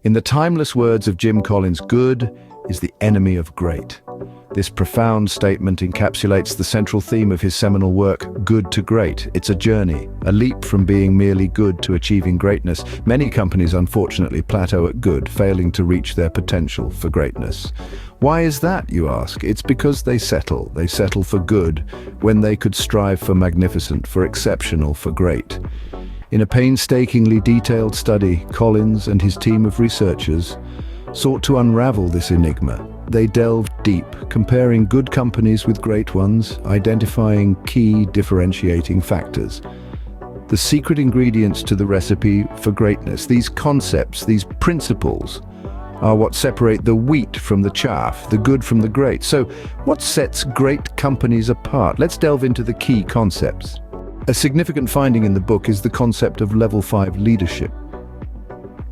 In the timeless words of Jim Collins, good is the enemy of great. This profound statement encapsulates the central theme of his seminal work, Good to Great. It's a journey, a leap from being merely good to achieving greatness. Many companies unfortunately plateau at good, failing to reach their potential for greatness. Why is that, you ask? It's because they settle. They settle for good when they could strive for magnificent, for exceptional, for great. In a painstakingly detailed study, Collins and his team of researchers sought to unravel this enigma. They delved deep, comparing good companies with great ones, identifying key differentiating factors. The secret ingredients to the recipe for greatness, these concepts, these principles, are what separate the wheat from the chaff, the good from the great. So, what sets great companies apart? Let's delve into the key concepts. A significant finding in the book is the concept of level 5 leadership.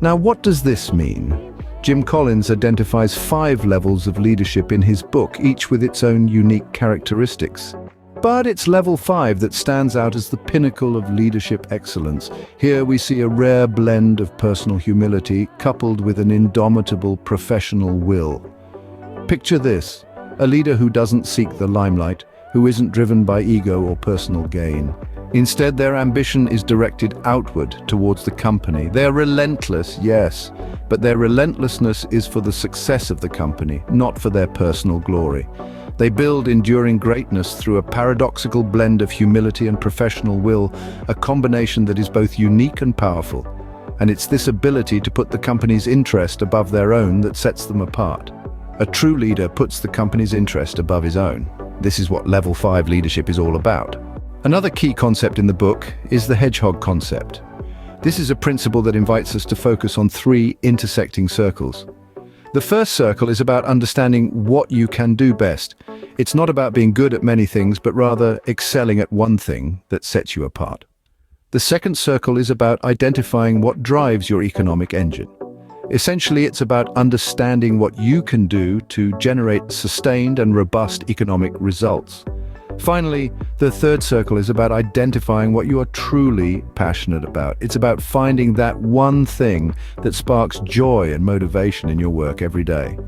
Now, what does this mean? Jim Collins identifies 5 levels of leadership in his book, each with its own unique characteristics. But it's level 5 that stands out as the pinnacle of leadership excellence. Here we see a rare blend of personal humility coupled with an indomitable professional will. Picture this, a leader who doesn't seek the limelight, who isn't driven by ego or personal gain. Instead, their ambition is directed outward towards the company. They're relentless, yes, but their relentlessness is for the success of the company, not for their personal glory. They build enduring greatness through a paradoxical blend of humility and professional will, a combination that is both unique and powerful. And it's this ability to put the company's interest above their own that sets them apart. A true leader puts the company's interest above his own. This is what level 5 leadership is all about. Another key concept in the book is the Hedgehog Concept. This is a principle that invites us to focus on 3 intersecting circles. The first circle is about understanding what you can do best. It's not about being good at many things, but rather excelling at one thing that sets you apart. The second circle is about identifying what drives your economic engine. Essentially, it's about understanding what you can do to generate sustained and robust economic results. Finally, the third circle is about identifying what you are truly passionate about. It's about finding that one thing that sparks joy and motivation in your work every day.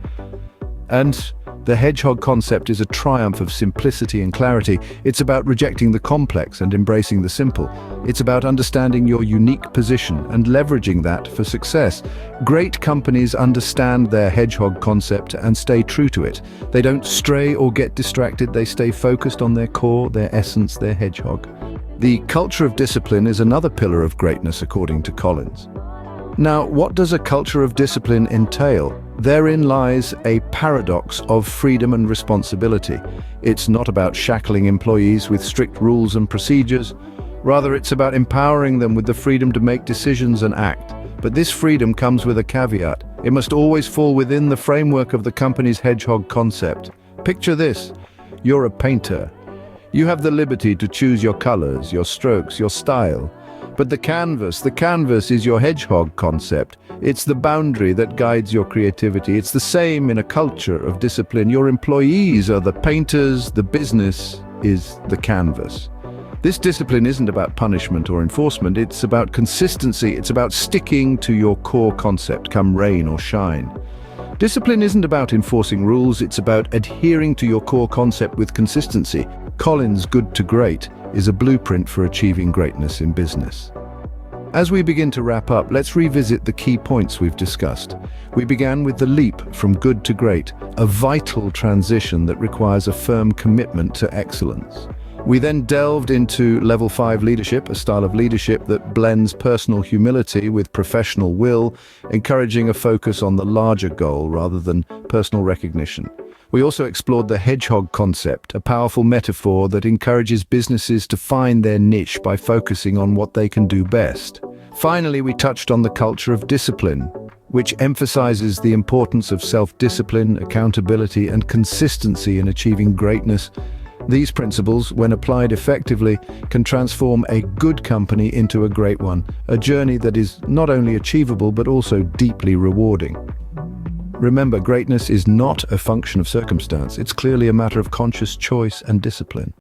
And the Hedgehog Concept is a triumph of simplicity and clarity. It's about rejecting the complex and embracing the simple. It's about understanding your unique position and leveraging that for success. Great companies understand their Hedgehog Concept and stay true to it. They don't stray or get distracted. They stay focused on their core, their essence, their hedgehog. The culture of discipline is another pillar of greatness, according to Collins. Now, what does a culture of discipline entail? Therein lies a paradox of freedom and responsibility. It's not about shackling employees with strict rules and procedures. Rather, it's about empowering them with the freedom to make decisions and act. But this freedom comes with a caveat. It must always fall within the framework of the company's Hedgehog Concept. Picture this. You're a painter. You have the liberty to choose your colors, your strokes, your style. But the canvas is your Hedgehog Concept. It's the boundary that guides your creativity. It's the same in a culture of discipline. Your employees are the painters, the business is the canvas. This discipline isn't about punishment or enforcement, it's about consistency. It's about sticking to your core concept, come rain or shine. Discipline isn't about enforcing rules, it's about adhering to your core concept with consistency. Collins' Good to Great is a blueprint for achieving greatness in business. As we begin to wrap up, let's revisit the key points we've discussed. We began with the leap from good to great, a vital transition that requires a firm commitment to excellence. We then delved into level 5 leadership, a style of leadership that blends personal humility with professional will, encouraging a focus on the larger goal rather than personal recognition. We also explored the Hedgehog Concept, a powerful metaphor that encourages businesses to find their niche by focusing on what they can do best. Finally, we touched on the culture of discipline, which emphasizes the importance of self-discipline, accountability, and consistency in achieving greatness. These principles, when applied effectively, can transform a good company into a great one, a journey that is not only achievable but also deeply rewarding. Remember, greatness is not a function of circumstance. It's clearly a matter of conscious choice and discipline.